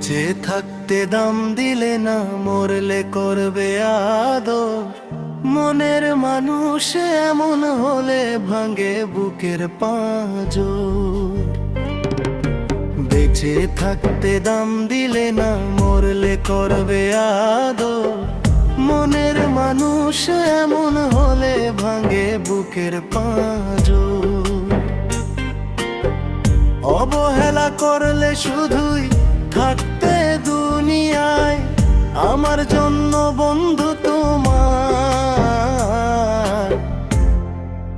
বেঁচে থাকতে দাম দিলে না, মরলে করবে আদর। মনের মানুষ এমন হলে ভাঙে বুকের পাঁজর। বেঁচে থাকতে দাম দিলে না, মরলে করবে আদর। মনের মানুষ এমন হলে ভাঙে বুকের পাঁজর। অবহেলা করলে শুধুই থাকতে দুনিয়ায়, আমার জন্য বন্ধু তোমার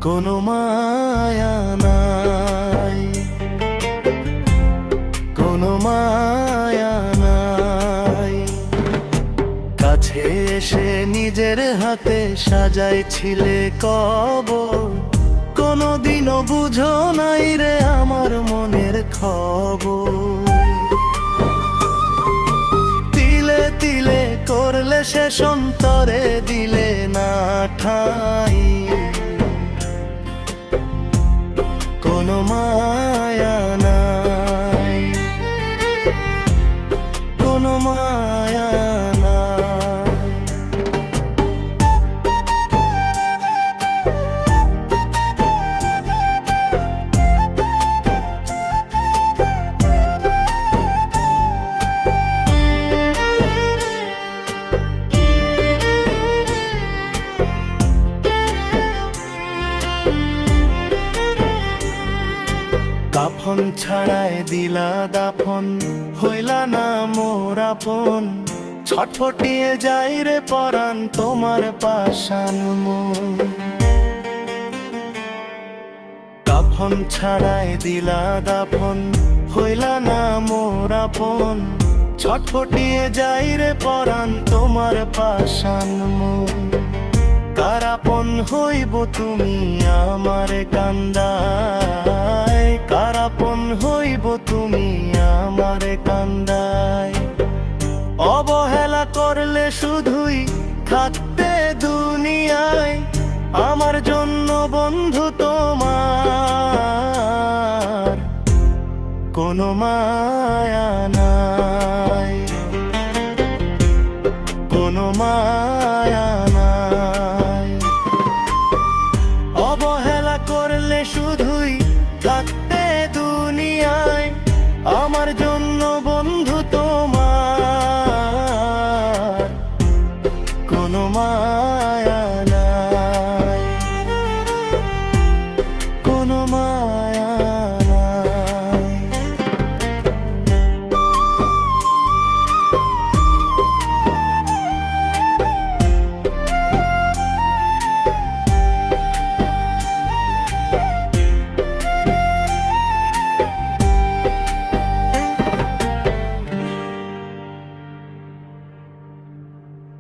কোনো মায়া নাই, কোনো মায়া নাই। কাছে এসে নিজের হাতে সাজাইছিলে কবর, কোনদিনও বুঝো নাই রে আমার মনের খবর। তিলে তিলে করলে শেষ, অন্তরে দিলে না ঠাই, কোনো মায়া নাই, কোনো মায়া নাই। কাফন ছাড়ায় দিলা দাফন, হইলা না মোর আপন। ছটফটিয়ে যাই রে পরাণ তোমার পাষাণ মন। কাফন ছাড়ায় দিলা দাফন, হইলা না মোর আপন। ছটফটিয়ে যাই রে পরাণ তোমার পাষাণ মন। কার আপন হইব তুমি আমার কান্দায়, কার আপন হইব তুমি আমার কান্দায়। অবহেলা করলে শুধুই থাকতে দুনিয়ায়, আমার জন্য বন্ধু তোমার কোনো মায়া নাই, কোনো মায়া নাই। অবহেলা করলে শুধু